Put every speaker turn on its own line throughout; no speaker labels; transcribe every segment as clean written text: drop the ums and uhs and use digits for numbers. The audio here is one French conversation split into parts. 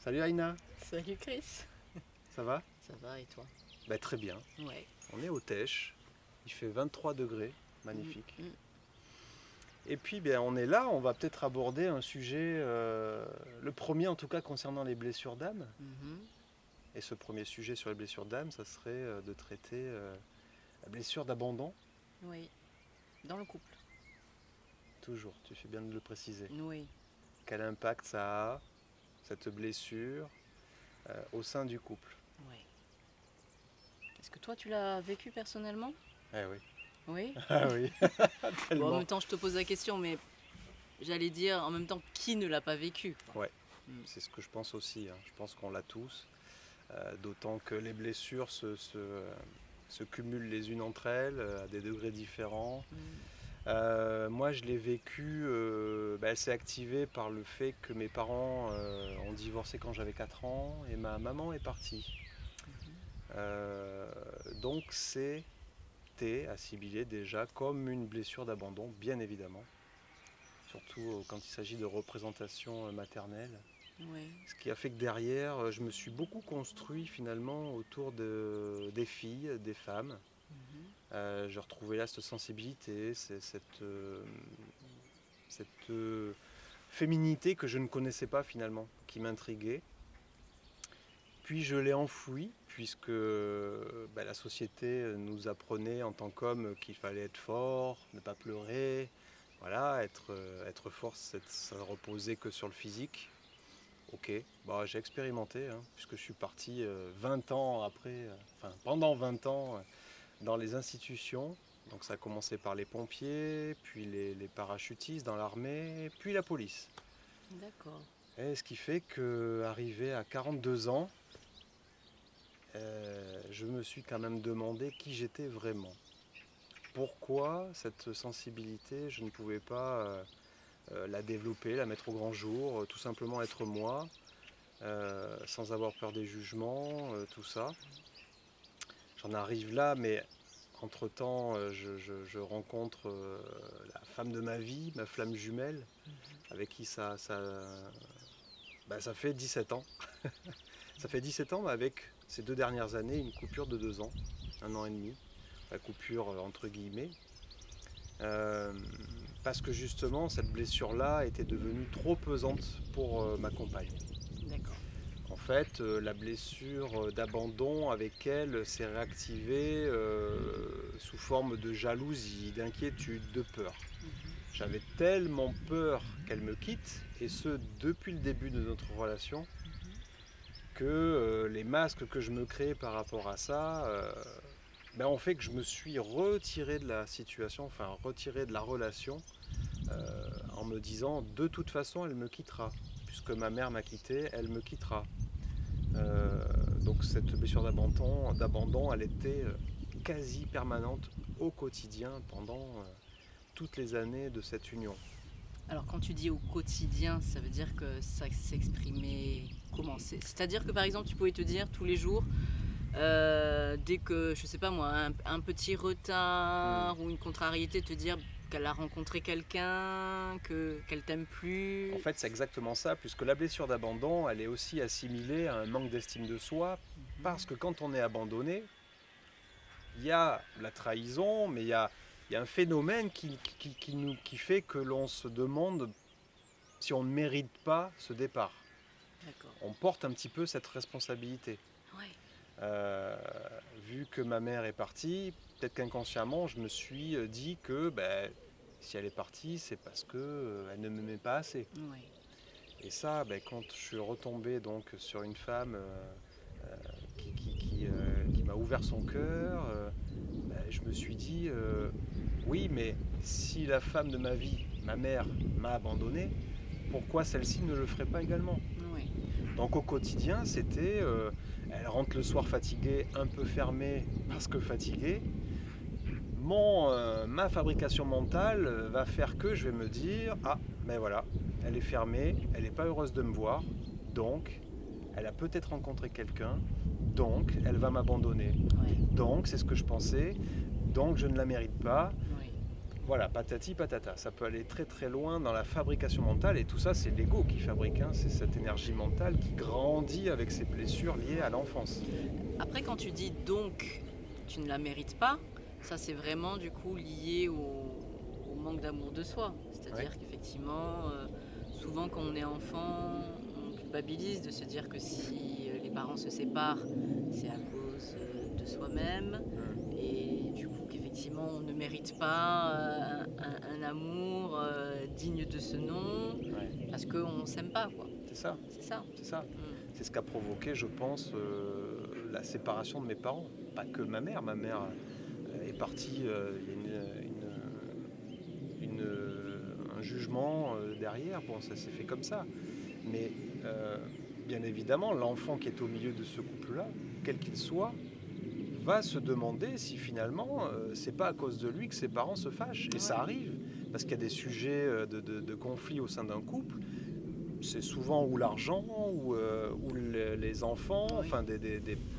Salut Aïna,
Salut Chris.
ça va?
Ça va et toi?
Très bien.
Ouais.
On est au Tèche, il fait 23 degrés,
Mm,
magnifique.
mm.
Et puis on est là, on va peut-être aborder un sujet, le premier en tout cas concernant les blessures d'âme.
Mhm.
Et ce premier sujet sur les blessures d'âme, ça serait de traiter la blessure d'abandon.
Oui. Dans le couple.
Toujours, tu fais bien de le préciser.
Oui.
Quel impact ça a, cette blessure, au sein du couple?
Oui. Est-ce que toi tu l'as vécu personnellement?
Eh oui,
Oui.
ah oui,
Bon, en
tellement.
même temps je te pose la question, mais j'allais dire en même temps qui ne l'a pas vécu, quoi.
Ouais,
Mm.
c'est ce que je pense aussi, hein. Je pense qu'on l'a tous. D'autant que les blessures se cumulent les unes entre elles à des degrés différents.
Mm.
Moi, je l'ai vécu, elle s'est activée par le fait que mes parents ont divorcé quand j'avais 4 ans et ma maman est partie.
Mhm.
Euh, donc c'était assimilé déjà comme une blessure d'abandon, bien évidemment, surtout quand il s'agit de représentation maternelle.
Oui.
Ce qui a fait que derrière, je me suis beaucoup construit finalement autour des filles, des femmes.
Mhm.
J'ai retrouvé là cette sensibilité, cette féminité que je ne connaissais pas finalement, qui m'intriguait. Puis je l'ai enfouie, puisque la société nous apprenait en tant qu'homme qu'il fallait être fort, ne pas pleurer. Voilà, être fort, ça ne reposait que sur le physique. Ok, j'ai expérimenté, hein, puisque je suis parti 20 ans après, pendant 20 ans dans les institutions. Donc ça a commencé par les pompiers, puis les parachutistes dans l'armée, puis la police.
D'accord.
Et ce qui fait qu'arrivé à 42 ans, je me suis quand même demandé qui j'étais vraiment. Pourquoi cette sensibilité, je ne pouvais pas la développer, la mettre au grand jour, tout simplement être moi, sans avoir peur des jugements, tout ça. J'en arrive là, mais entre-temps, je rencontre la femme de ma vie, ma flamme jumelle,
Mhm.
avec qui ça fait 17 ans. Ça fait 17 ans, mais avec ces 2 dernières années, une coupure de 2 ans, 1 an et demi, la coupure entre guillemets, Euh, parce que justement, cette blessure-là était devenue trop pesante pour ma compagne.
D'accord.
En fait, la blessure d'abandon avec elle s'est réactivée sous forme de jalousie, d'inquiétude, de peur.
Mhm.
J'avais tellement peur qu'elle me quitte, et ce depuis le début de notre relation,
Mhm.
que les masques que je me crée par rapport à ça ont fait que je me suis retiré de la situation, enfin retiré de la relation, en me disant de toute façon elle me quittera. Puisque ma mère m'a quitté, elle me quittera. Euh, donc cette blessure d'abandon, elle était quasi permanente au quotidien pendant toutes les années de cette union.
Alors quand tu dis au quotidien, ça veut dire que ça s'exprimait comment? C'est-à-dire que par exemple tu pouvais te dire tous les jours, dès que, je sais pas moi, un petit
Hmm.
retard ou une contrariété, te dire qu'elle a rencontré quelqu'un, qu'elle t'aime plus.
En fait, c'est exactement ça, puisque la blessure d'abandon, elle est aussi assimilée à un manque d'estime de soi, parce
Mhm.
que quand on est abandonné, il y a la trahison, mais il y a un phénomène qui fait que l'on se demande si on ne mérite pas ce départ.
D'accord.
On porte un petit peu cette responsabilité.
Ouais.
Euh, Vu que ma mère est partie, peut-être qu'inconsciemment, je me suis dit que si elle est partie, c'est parce qu'elle ne m'aimait pas assez.
Ouais.
Et ça, quand je suis retombé donc sur une femme qui m'a ouvert son cœur, je me suis dit, oui, mais si la femme de ma vie, ma mère, m'a abandonné, pourquoi celle-ci ne le ferait pas également?
Ouais.
Donc au quotidien, c'était, elle rentre le soir fatiguée, un peu fermée parce que fatiguée. Ma fabrication mentale va faire que je vais me dire, ah, ben voilà, elle est fermée, elle n'est pas heureuse de me voir, donc elle a peut-être rencontré quelqu'un, donc elle va m'abandonner.
Ouais.
Donc c'est ce que je pensais, donc je ne la mérite pas.
Ouais.
Voilà, patati patata. Ça peut aller très très loin dans la fabrication mentale et tout ça, c'est l'ego qui fabrique. Hein. C'est cette énergie mentale qui grandit avec ces blessures liées à l'enfance.
Après, quand tu dis donc tu ne la mérites pas, ça c'est vraiment du coup lié au manque d'amour de soi.
Oui,
C'est-à-dire qu'effectivement, souvent quand on est enfant, on culpabilise de se dire que si les parents se séparent, c'est à cause de soi-même.
mm,
Et du coup qu'effectivement on ne mérite pas un amour digne de ce nom
ouais.
parce qu'on ne s'aime pas, quoi.
C'est ça,
C'est ça.
c'est ça.
Mm.
C'est ce qu'a provoqué, je pense, la séparation de mes parents. Pas que ma mère. Ma mère est partie, il y a un jugement derrière. Bon, ça s'est fait comme ça. Mais euh, bien évidemment, l'enfant qui est au milieu de ce couple-là, quel qu'il soit, va se demander si finalement c'est pas à cause de lui que ses parents se fâchent. Et ça
Ouais.
arrive, parce qu'il y a des sujets de conflit au sein d'un couple. C'est souvent ou l'argent ou les enfants,
Oui.
enfin des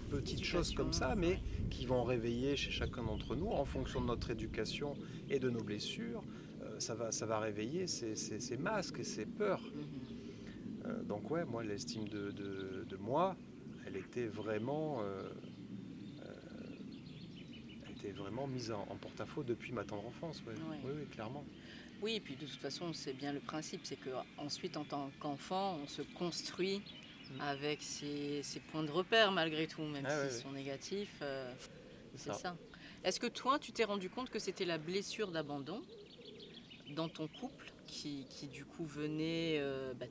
petites choses
L'éducation,
comme ça, mais
ouais.
qui vont réveiller chez chacun d'entre nous, en fonction de notre éducation et de nos blessures, ça va réveiller ces masques et ces peurs.
Mhm.
Donc ouais, moi l'estime de moi, elle était vraiment, elle était vraiment mise en porte-à-faux depuis ma tendre enfance. Ouais.
Ouais.
Oui, oui, clairement.
Oui, et puis de toute façon, c'est bien le principe, c'est que ensuite, en tant qu'enfant, on se construit
Mm.
avec ses points de repère malgré tout, même
Ah
s'ils
ouais, ouais,
sont négatifs.
c'est
C'est
ça.
ça. Est-ce que toi, tu t'es rendu compte que c'était la blessure d'abandon dans ton couple qui du coup venait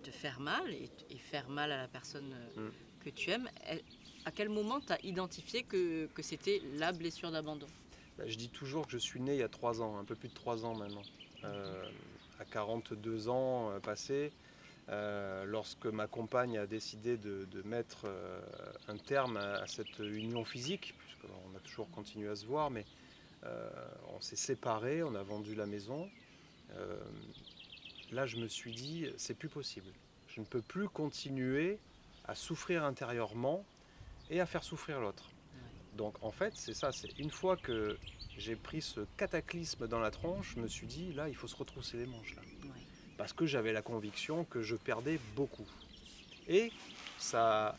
te faire mal et faire mal à la personne
Mm.
que tu aimes? À quel moment tu as identifié que c'était la blessure d'abandon?
Bah, je dis toujours que je suis né il y a 3 ans, un peu plus de 3 ans maintenant. Euh, à 42 ans passés, lorsque ma compagne a décidé de mettre un terme à cette union physique, puisqu'on a toujours continué à se voir, mais euh, on s'est séparés, on a vendu la maison. Euh, Là, je me suis dit, c'est plus possible. Je ne peux plus continuer à souffrir intérieurement et à faire souffrir l'autre.
Ouais,
Donc en fait, c'est ça, c'est une fois que j'ai pris ce cataclysme dans la tronche, je me suis dit, là, il faut se retrousser les manches, là.
ouais.
Parce que j'avais la conviction que je perdais beaucoup. Et ça,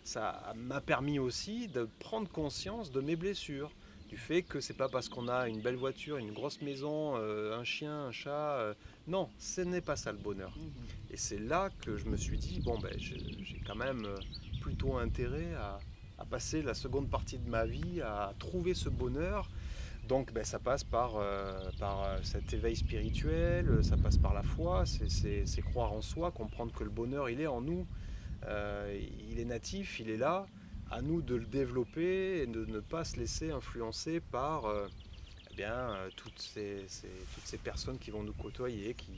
ça m'a permis aussi de prendre conscience de mes blessures, du fait que c'est pas parce qu'on a une belle voiture, une grosse maison, un chien, un chat, non, ce n'est pas ça le bonheur.
Mhm.
Et c'est là que je me suis dit, bon ben j'ai quand même plutôt intérêt à passer la seconde partie de ma vie à trouver ce bonheur. Donc ben, ça passe par cet éveil spirituel, ça passe par la foi, c'est croire en soi, comprendre que le bonheur il est en nous, il est natif, il est là, à nous de le développer et de ne pas se laisser influencer par eh bien, toutes ces personnes qui vont nous côtoyer, qui,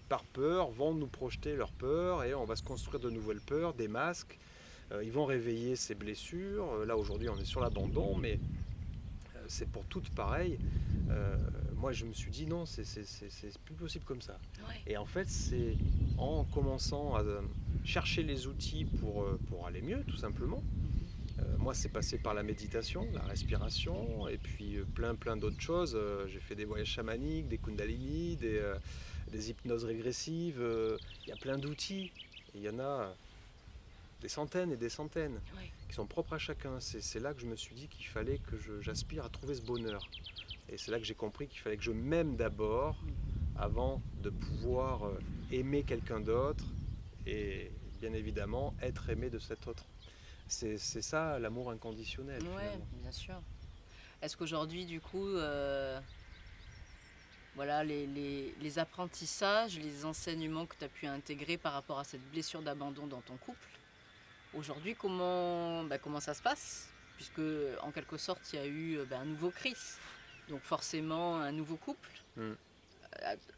par peur vont nous projeter leur peur et on va se construire de nouvelles peurs, des masques. Ils vont réveiller ces blessures. Là aujourd'hui on est sur l'abandon, mais c'est pour toutes pareil. Euh, Moi je me suis dit non, c'est plus possible comme ça.
Ouais.
Et en fait c'est en commençant à chercher les outils pour aller mieux tout simplement.
Mhm.
Moi, c'est passé par la méditation, la respiration, et puis plein d'autres choses. J'ai fait des voyages chamaniques, des kundalini, des hypnoses régressives. Il y a plein d'outils. Il y en a des centaines et des centaines
Ouais.
qui sont propres à chacun. C'est là que je me suis dit qu'il fallait que j'aspire à trouver ce bonheur. Et c'est là que j'ai compris qu'il fallait que je m'aime d'abord
Mhm.
avant de pouvoir aimer quelqu'un d'autre et bien évidemment être aimé de cet autre. C'est ça l'amour inconditionnel
Ouais,
finalement.
bien sûr. Est-ce qu'aujourd'hui, du coup, voilà, les apprentissages, les enseignements que tu as pu intégrer par rapport à cette blessure d'abandon dans ton couple, aujourd'hui, comment ça se passe? Puisque, en quelque sorte, il y a eu un nouveau Chris, donc forcément un nouveau couple
Mm.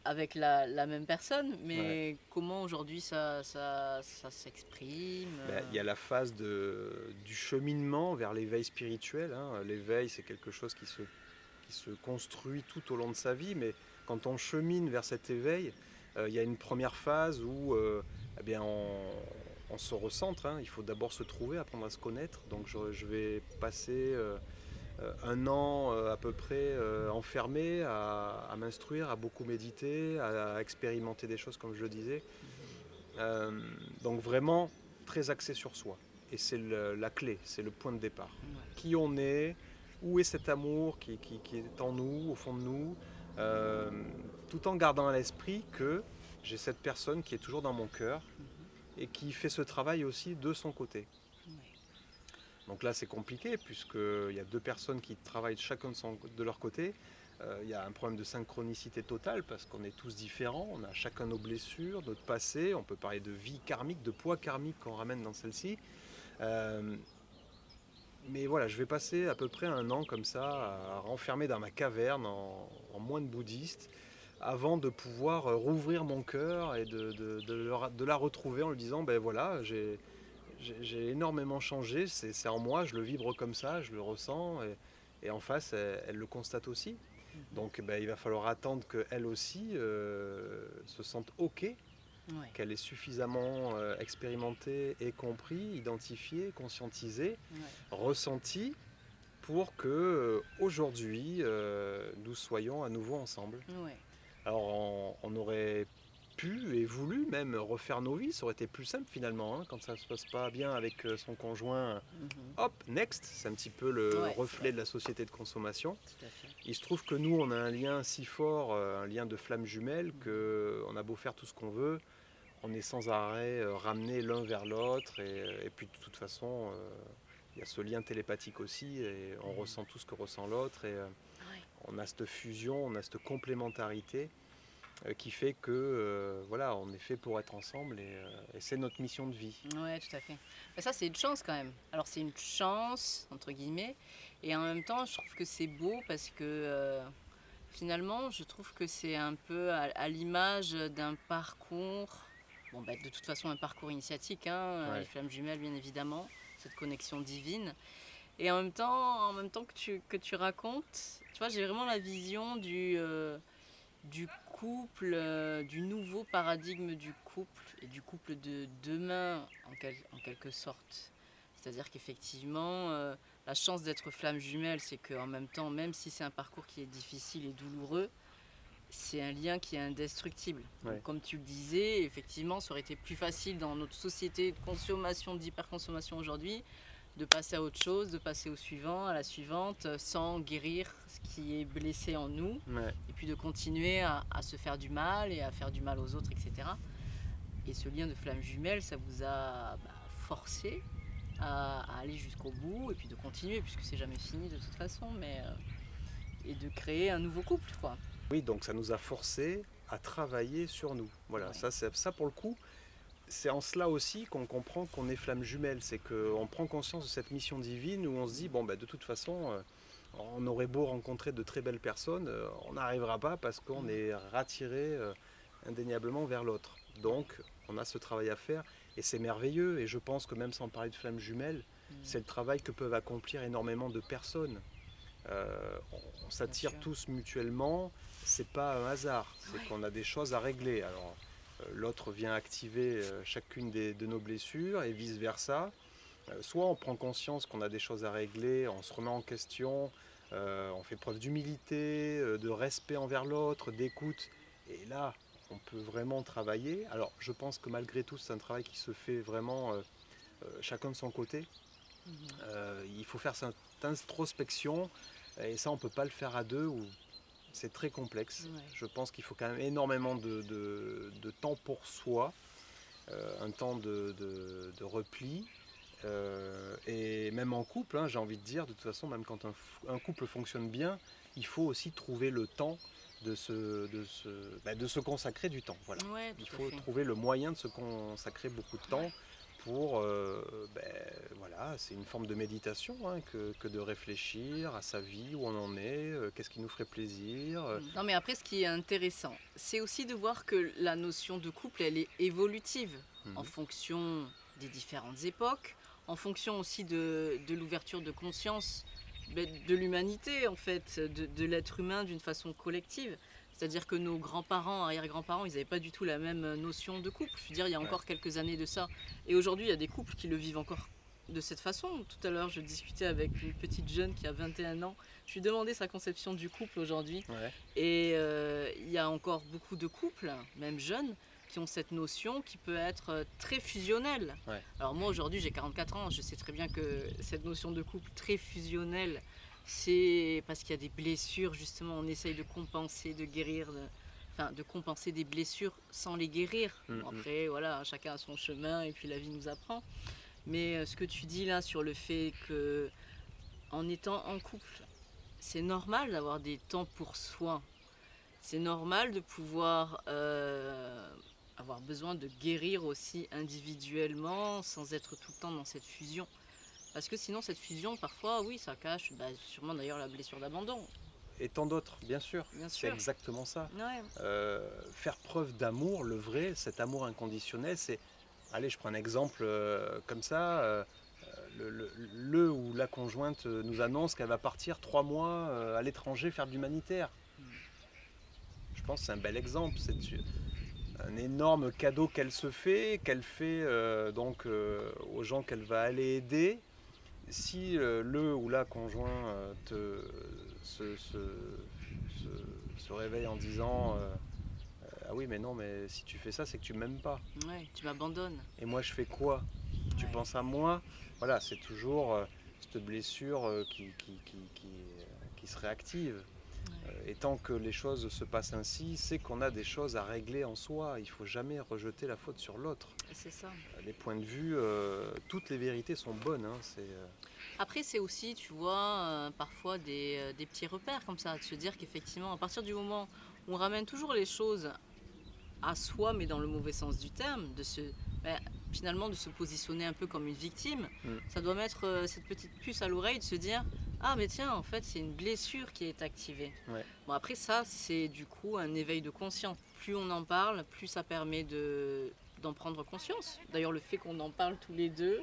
avec la même personne,
Ouais.
mais comment aujourd'hui ça s'exprime
Ben, il y a la phase du cheminement vers l'éveil spirituel. Hein. L'éveil, c'est quelque chose qui se construit tout au long de sa vie, mais quand on chemine vers cet éveil, il y a une première phase où eh bien, on se recentre. Hein. Il faut d'abord se trouver, apprendre à se connaître. Donc je vais passer un an à peu près enfermé à m'instruire, à beaucoup méditer, à expérimenter des choses comme je le disais. Euh, donc vraiment très axé sur soi. Et c'est la clé, c'est le point de départ.
Ouais.
Qui on est, où est cet amour qui est en nous, au fond de nous, euh, tout en gardant à l'esprit que j'ai cette personne qui est toujours dans mon cœur
Mhm.
et qui fait ce travail aussi de son côté.
Ouais.
Donc là c'est compliqué puisqu'il y a deux personnes qui travaillent chacun de leur côté. Il y a un problème de synchronicité totale parce qu'on est tous différents, on a chacun nos blessures, notre passé, on peut parler de vie karmique, de poids karmique qu'on ramène dans celle-ci. Euh, mais voilà, je vais passer à peu près un an comme ça, à renfermer dans ma caverne en moine bouddhiste, avant de pouvoir rouvrir mon cœur et de la retrouver en lui disant, ben voilà, j'ai énormément changé, c'est en moi, je le vibre comme ça, je le ressens, et en face, elle le constate aussi.
Mhm.
Donc ben, il va falloir attendre qu'elle aussi se sente OK,
Ouais.
qu'elle est suffisamment expérimentée et compris, identifiée, conscientisée,
Ouais.
ressenti, pour que aujourd'hui nous soyons à nouveau ensemble.
Ouais.
Alors on aurait pu et voulu même refaire nos vies, ça aurait été plus simple finalement, hein, quand ça se passe pas bien avec son conjoint.
Mhm.
Hop, next, c'est un petit peu le
Ouais, c'est
reflet
vrai.
de la société de consommation.
Tout à fait.
Il se trouve que nous, on a un lien si fort, un lien de flamme jumelle,
Mhm.
qu'on a beau faire tout ce qu'on veut, on est sans arrêt ramené l'un vers l'autre, et puis de toute façon, il y a ce lien télépathique aussi, et on
Mhm.
ressent tout ce que ressent l'autre, et
Ouais.
on a cette fusion, on a cette complémentarité qui fait que voilà, on est fait pour être ensemble, et c'est notre mission de vie.
Ouais, tout à fait. Mais ça, c'est une chance quand même. Alors, c'est une chance, entre guillemets, et en même temps, je trouve que c'est beau parce que finalement, je trouve que c'est un peu à l'image d'un parcours, bon, bah, de toute façon, un parcours initiatique, hein, les
Ouais.
flammes jumelles, bien évidemment, cette connexion divine. Et en même temps que tu racontes, tu vois, j'ai vraiment la vision du couple, du nouveau paradigme du couple et du couple de demain en quelque sorte. C'est-à-dire qu'effectivement, la chance d'être flamme jumelle, c'est qu'en même temps, même si c'est un parcours qui est difficile et douloureux, c'est un lien qui est indestructible.
Ouais.
Donc comme tu le disais, effectivement, ça aurait été plus facile dans notre société de consommation, d'hyperconsommation aujourd'hui, de passer à autre chose, de passer au suivant, à la suivante, sans guérir ce qui est blessé en nous,
Ouais.
et puis de continuer à se faire du mal et à faire du mal aux autres, etc. Et ce lien de flamme jumelle, ça vous a forcé à aller jusqu'au bout, et puis de continuer, puisque c'est jamais fini de toute façon, mais et de créer un nouveau couple, quoi.
Oui, donc ça nous a forcé à travailler sur nous. Voilà,
Ouais.
ça pour le coup, c'est en cela aussi qu'on comprend qu'on est flamme jumelle. C'est qu'on prend conscience de cette mission divine où on se dit, bon, bah, de toute façon, on aurait beau rencontrer de très belles personnes, on n'arrivera pas parce qu'on
Mhm.
est rattiré indéniablement vers l'autre.
Ouais.
Donc, on a ce travail à faire et c'est merveilleux. Et je pense que même sans parler de flamme jumelle, c'est le
Mhm.
travail que peuvent accomplir énormément de personnes. On
Bien
s'attire
sûr.
tous mutuellement, c'est pas un hasard, c'est
Ouais.
qu'on a des choses à régler. Alors, l'autre vient activer chacune de nos blessures et vice versa. Soit on prend conscience qu'on a des choses à régler, on se remet en question, on fait preuve d'humilité, de respect envers l'autre, d'écoute, et là on peut vraiment travailler. Alors je pense que malgré tout c'est un travail qui se fait vraiment chacun de son côté.
Mhm.
Il faut faire cette introspection, et ça on ne peut pas le faire à deux, ou c'est très complexe.
Ouais.
Je pense qu'il faut quand même énormément de temps pour soi, un temps de repli. Et même en couple, hein, j'ai envie de dire, de toute façon, même quand un couple fonctionne bien, il faut aussi trouver le temps de se consacrer du temps. Voilà.
Ouais,
Il
tout à
faut
fait.
trouver le moyen de se consacrer beaucoup de temps
Ouais.
pour, voilà, c'est une forme de méditation, hein, que de réfléchir à sa vie, où on en est, qu'est-ce qui nous ferait plaisir.
Non, mais après, ce qui est intéressant, c'est aussi de voir que la notion de couple, elle est évolutive en
Mhm.
fonction des différentes époques, en fonction aussi de l'ouverture de conscience de l'humanité, en fait, de l'être humain d'une façon collective. C'est-à-dire que nos grands-parents, arrière-grands-parents, ils n'avaient pas du tout la même notion de couple. Je veux dire, il y a
Ouais.
encore quelques années de ça. Et aujourd'hui, il y a des couples qui le vivent encore de cette façon. Tout à l'heure, je discutais avec une petite jeune qui a 21 ans. Je lui demandais sa conception du couple aujourd'hui.
Ouais.
Et il y a encore beaucoup de couples, même jeunes, qui ont cette notion qui peut être très fusionnelle.
Ouais.
Alors moi, aujourd'hui, j'ai 44 ans. Je sais très bien que cette notion de couple très fusionnel, c'est parce qu'il y a des blessures, justement. On essaye de compenser, de guérir, enfin, de compenser des blessures sans les guérir. Bon, après, voilà, chacun a son chemin et puis la vie nous apprend. Mais ce que tu dis là sur le fait que en étant en couple, c'est normal d'avoir des temps pour soi. C'est normal de pouvoir avoir besoin de guérir aussi individuellement sans être tout le temps dans cette fusion. Parce que sinon, cette fusion, parfois, oui, ça cache sûrement d'ailleurs la blessure d'abandon.
Et tant d'autres, bien sûr.
Bien
C'est
sûr.
exactement ça.
Ouais.
Faire preuve d'amour, le vrai, cet amour inconditionnel, c'est... Allez, je prends un exemple comme ça. Le ou la conjointe nous annonce qu'elle va partir 3 mois à l'étranger faire de l'humanitaire. Je pense que c'est un bel exemple. C'est un énorme cadeau qu'elle fait donc aux gens qu'elle va aller aider. Si le ou la conjoint se réveille en disant ah oui mais non mais si tu fais ça c'est que tu m'aimes pas.
Ouais, tu m'abandonnes.
Et moi je fais quoi? Tu
Ouais.
penses à moi? Voilà, c'est toujours cette blessure qui se réactive. Et tant que les choses se passent ainsi, c'est qu'on a des choses à régler en soi. Il ne faut jamais rejeter la faute sur l'autre.
C'est ça.
Les points de vue, toutes les vérités sont bonnes. Hein,
Après, c'est aussi, tu vois, parfois des petits repères comme ça, de se dire qu'effectivement, à partir du moment où on ramène toujours les choses à soi, mais dans le mauvais sens du terme, finalement de se positionner un peu comme une victime, ça doit mettre cette petite puce à l'oreille de se dire ah mais tiens, en fait c'est une blessure qui est activée.
Ouais.
Bon après ça c'est du coup un éveil de conscience. Plus on en parle, plus ça permet d'en prendre conscience. D'ailleurs le fait qu'on en parle tous les deux,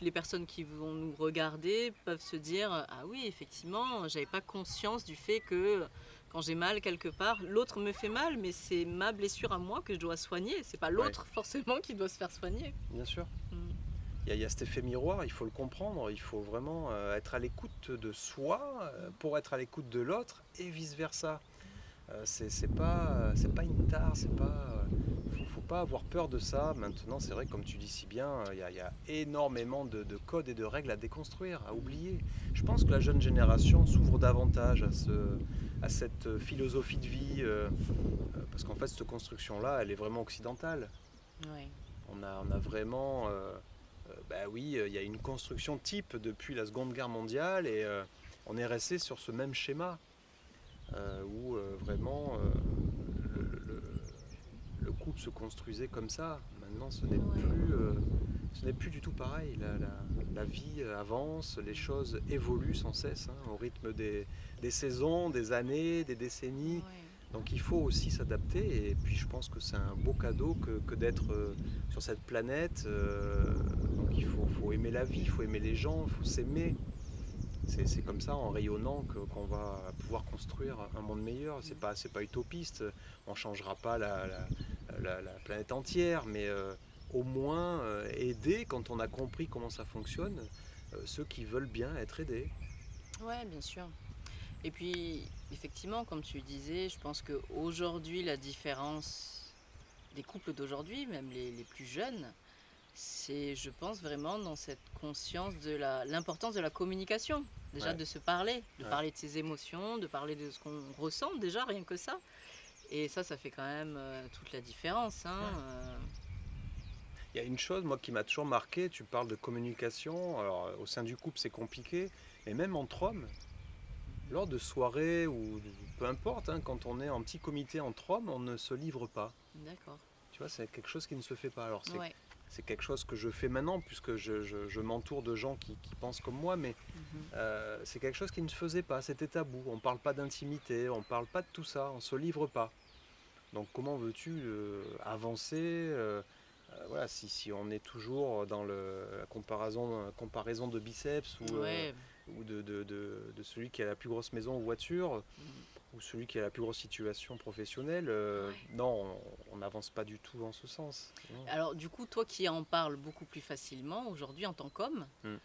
les personnes qui vont nous regarder peuvent se dire ah oui effectivement j'avais pas conscience du fait que quand j'ai mal quelque part l'autre me fait mal mais c'est ma blessure à moi que je dois soigner, c'est pas l'autre forcément qui doit se faire soigner.
Bien sûr. Il y a cet effet miroir, il faut le comprendre, il faut vraiment être à l'écoute de soi pour être à l'écoute de l'autre et vice versa. C'est pas une tare, faut pas avoir peur de ça. Maintenant, c'est vrai, comme tu dis si bien, il y a énormément de codes et de règles à déconstruire, à oublier. Je pense que la jeune génération s'ouvre davantage à cette philosophie de vie, parce qu'en fait, cette construction-là, elle est vraiment occidentale.
Ouais.
On a vraiment, oui, il y a une construction type depuis la Seconde Guerre mondiale et on est resté sur ce même schéma. Où vraiment le couple se construisait comme ça. Maintenant, ce n'est plus du tout pareil. La vie avance, les choses évoluent sans cesse, hein, au rythme des saisons, des années, des décennies.
Ouais.
Donc il faut aussi s'adapter. Et puis je pense que c'est un beau cadeau que d'être sur cette planète. Donc il faut aimer la vie, il faut aimer les gens, il faut s'aimer. C'est comme ça, en rayonnant, qu'on va pouvoir construire un monde meilleur. C'est pas utopiste, on ne changera pas la planète entière, mais au moins aider, quand on a compris comment ça fonctionne, ceux qui veulent bien être aidés.
Ouais, bien sûr. Et puis, effectivement, comme tu disais, je pense qu'aujourd'hui, la différence des couples d'aujourd'hui, même les plus jeunes, c'est, je pense, vraiment dans cette conscience de l'importance de la communication. Déjà de se parler, de parler de ses émotions, de parler de ce qu'on ressent, déjà, rien que ça. Et ça fait quand même toute la différence. Hein.
Il y a une chose, moi, qui m'a toujours marqué, tu parles de communication, alors au sein du couple c'est compliqué, mais même entre hommes, lors de soirées ou peu importe, hein, quand on est en petit comité entre hommes, on ne se livre pas.
D'accord.
Tu vois, c'est quelque chose qui ne se fait pas. Alors c'est quelque chose que je fais maintenant puisque je m'entoure de gens qui pensent comme moi, mais c'est quelque chose qui ne se faisait pas, c'était tabou. On ne parle pas d'intimité, on ne parle pas de tout ça, on ne se livre pas. Donc comment veux-tu avancer voilà, si on est toujours dans la comparaison de biceps ou de celui qui a la plus grosse maison ou voiture, ou celui qui a la plus grosse situation professionnelle,
Ouais.
non, on n'avance pas du tout en ce sens. Non.
Alors du coup, toi qui en parles beaucoup plus facilement aujourd'hui en tant qu'homme,
Mm.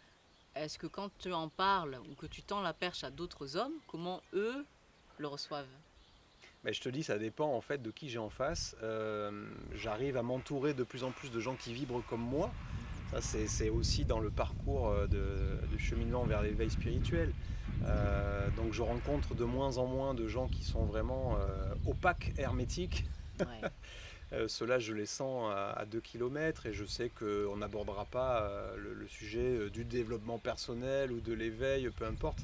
est-ce que quand tu en parles ou que tu tends la perche à d'autres hommes, comment eux le reçoivent?
Mais je te dis, ça dépend en fait de qui j'ai en face. J'arrive à m'entourer de plus en plus de gens qui vibrent comme moi. Ça, c'est aussi dans le parcours de cheminement vers l'éveil spirituel. Donc je rencontre de moins en moins de gens qui sont vraiment opaques, hermétiques.
Ouais,
Ceux-là, je les sens à 2 km et je sais qu'on n'abordera pas le sujet du développement personnel ou de l'éveil, peu importe.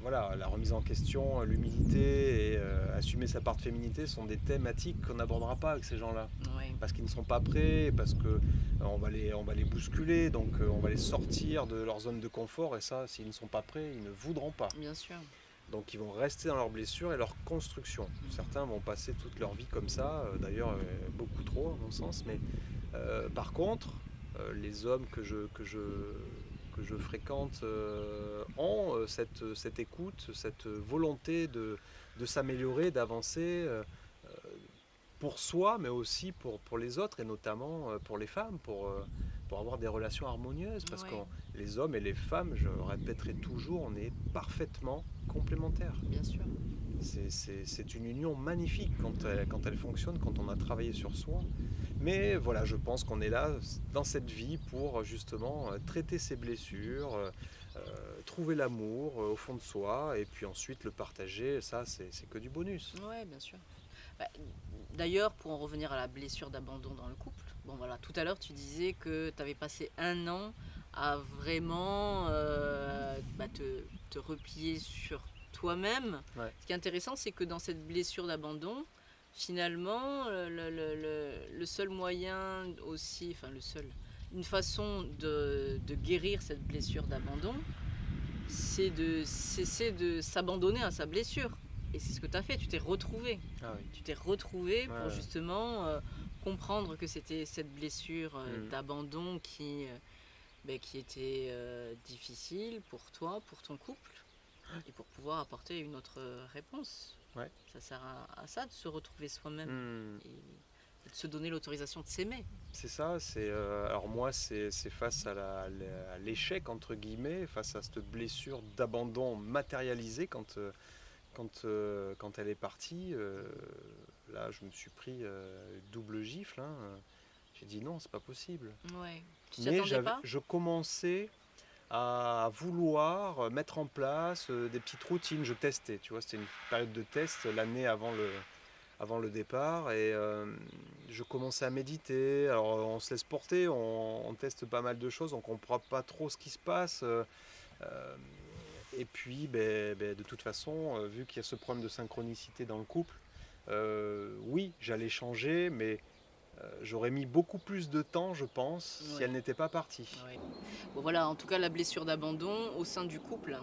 Voilà, la remise en question, l'humilité et assumer sa part de féminité sont des thématiques qu'on n'abordera pas avec ces gens-là.
ouais,
Parce qu'ils ne sont pas prêts, parce que on va les bousculer, donc on va les sortir de leur zone de confort, et ça, s'ils ne sont pas prêts, ils ne voudront pas.
bien sûr.
Donc ils vont rester dans leurs blessures et leur construction. Certains vont passer toute leur vie comme ça, d'ailleurs beaucoup trop à mon sens, mais par contre, les hommes que je fréquente ont cette écoute, cette volonté de s'améliorer, d'avancer pour soi, mais aussi pour les autres, et notamment pour les femmes, pour avoir des relations harmonieuses. Parce que
Ouais,
les hommes et les femmes, je répéterai toujours, on est parfaitement complémentaires.
bien sûr.
C'est une union magnifique quand elle fonctionne, quand on a travaillé sur soi. Mais voilà, je pense qu'on est là dans cette vie pour justement traiter ses blessures, trouver l'amour au fond de soi et puis ensuite le partager. Ça, c'est que du bonus.
Ouais, bien sûr. Bah, d'ailleurs, pour en revenir à la blessure d'abandon dans le couple, bon voilà, tout à l'heure tu disais que tu avais passé un an à vraiment te replier sur toi-même.
Ouais.
Ce qui est intéressant, c'est que dans cette blessure d'abandon, finalement, le seul moyen aussi, enfin le seul, une façon de guérir cette blessure d'abandon, c'est de cesser de s'abandonner à sa blessure. Et c'est ce que tu as fait, tu t'es retrouvé.
Ah oui.
Tu t'es retrouvé
Ouais,
pour
ouais.
justement comprendre que c'était cette blessure
Mm.
d'abandon qui était difficile pour toi, pour ton couple, et pour pouvoir apporter une autre réponse.
Ouais.
Ça sert à ça de se retrouver soi-même
Mm.
et de se donner l'autorisation de s'aimer.
C'est ça, alors moi c'est face à l'échec entre guillemets, face à cette blessure d'abandon matérialisée quand elle est partie. Là je me suis pris double gifle, hein. J'ai dit non, c'est pas possible.
Ouais. Tu t'y
Mais
attendais pas?
je commençais à vouloir mettre en place des petites routines. Je testais, tu vois, c'était une période de test l'année avant le départ et je commençais à méditer. Alors on se laisse porter, on teste pas mal de choses, on comprend pas trop ce qui se passe. Euh, et puis de toute façon, vu qu'il y a ce problème de synchronicité dans le couple, oui, j'allais changer, mais j'aurais mis beaucoup plus de temps, je pense, si
Ouais.
elle n'était pas partie.
Ouais. Bon voilà, en tout cas la blessure d'abandon au sein du couple,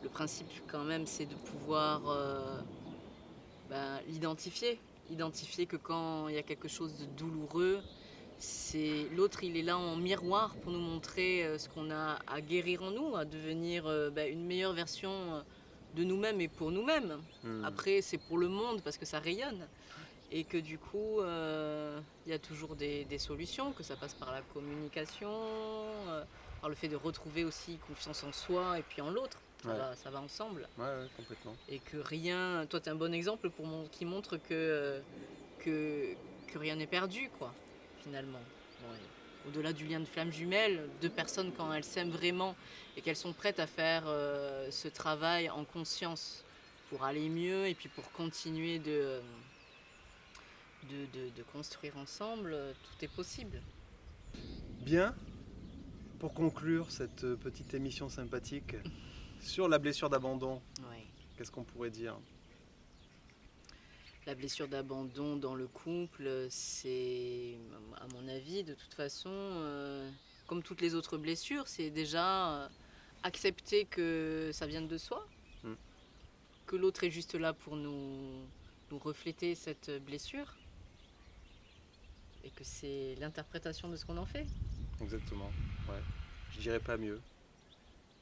le principe quand même c'est de pouvoir l'identifier. Identifier que quand il y a quelque chose de douloureux, c'est l'autre il est là en miroir pour nous montrer ce qu'on a à guérir en nous, à devenir une meilleure version de nous-mêmes et pour nous-mêmes.
Hmm.
Après c'est pour le monde parce que ça rayonne et que du coup il y a toujours des solutions, que ça passe par la communication, par le fait de retrouver aussi confiance en soi et puis en l'autre.
Ouais.
Ça va ensemble.
Ouais, complètement.
Et que rien. Toi, tu es un bon exemple qui montre que, que rien n'est perdu, quoi, finalement. Bon, au-delà du lien de flamme jumelle, deux personnes, quand elles s'aiment vraiment et qu'elles sont prêtes à faire ce travail en conscience pour aller mieux et puis pour continuer de construire ensemble, tout est possible.
Bien, pour conclure cette petite émission sympathique sur la blessure d'abandon,
Ouais.
qu'est-ce qu'on pourrait dire?
La blessure d'abandon dans le couple, c'est, à mon avis, de toute façon, comme toutes les autres blessures, c'est déjà accepter que ça vienne de soi,
Mm.
que l'autre est juste là pour nous refléter cette blessure, et que c'est l'interprétation de ce qu'on en fait.
Exactement, ouais. Je dirais pas mieux.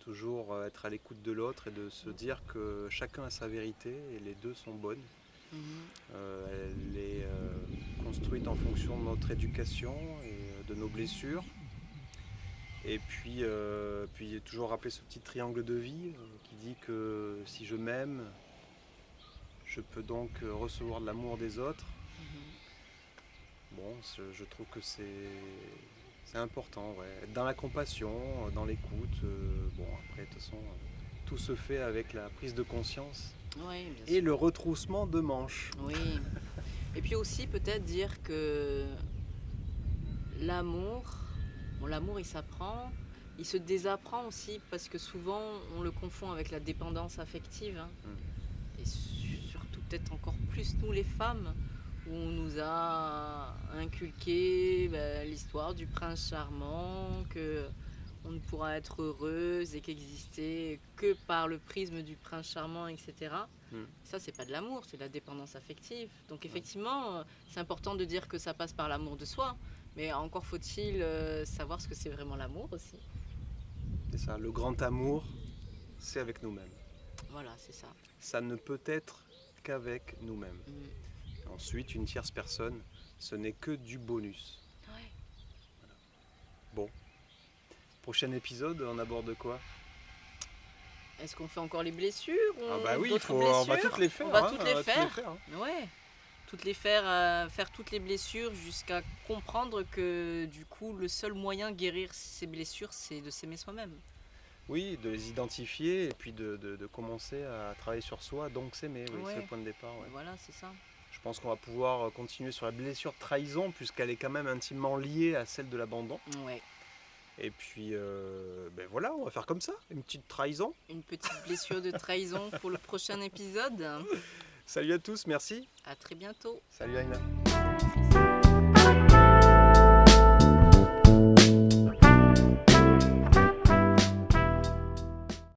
Toujours être à l'écoute de l'autre et de se dire que chacun a sa vérité et les deux sont bonnes.
Mhm.
Elle est construite en fonction de notre éducation et de nos blessures. Et puis toujours rappeler ce petit triangle de vie qui dit que si je m'aime, je peux donc recevoir de l'amour des autres.
Mhm.
Bon, je trouve que c'est important, ouais. Être dans la compassion, dans l'écoute. Bon, après, de toute façon, tout se fait avec la prise de conscience
Oui, bien
et
sûr.
le retroussement de manches.
Oui. Et puis aussi peut-être dire que l'amour, bon, l'amour il s'apprend, il se désapprend aussi parce que souvent on le confond avec la dépendance affective, hein. Et surtout peut-être encore plus nous les femmes, où on nous a inculqué l'histoire du prince charmant, que on ne pourra être heureuse et qu'exister que par le prisme du prince charmant, etc.
Mm.
Ça, c'est pas de l'amour, c'est de la dépendance affective. Donc
Ouais.
effectivement, c'est important de dire que ça passe par l'amour de soi, mais encore faut-il savoir ce que c'est vraiment l'amour aussi.
C'est ça, le grand amour, c'est avec nous-mêmes.
Voilà, c'est ça.
Ça ne peut être qu'avec nous-mêmes.
Mm.
Ensuite, une tierce personne, ce n'est que du bonus.
Ouais.
Bon, prochain épisode, on aborde quoi?
Est-ce qu'on fait encore les blessures
Ah
ou
bah oui,
d'autres
on va
blessures?
toutes les faire.
On va
hein,
toutes
on
les
va
faire.
hein.
Ouais. Toutes les faire, faire toutes les blessures jusqu'à comprendre que du coup le seul moyen de guérir ces blessures c'est de s'aimer soi-même.
Oui, de les identifier et puis de commencer à travailler sur soi, donc s'aimer, oui, c'est le
Ouais.
point de départ. Ouais.
Voilà, c'est ça.
Je pense qu'on va pouvoir continuer sur la blessure de trahison puisqu'elle est quand même intimement liée à celle de l'abandon.
Ouais.
Et puis ben voilà, on va faire comme ça, une petite trahison.
Une petite blessure de trahison pour le prochain épisode.
Salut à tous, merci.
À très bientôt.
Salut Aïna.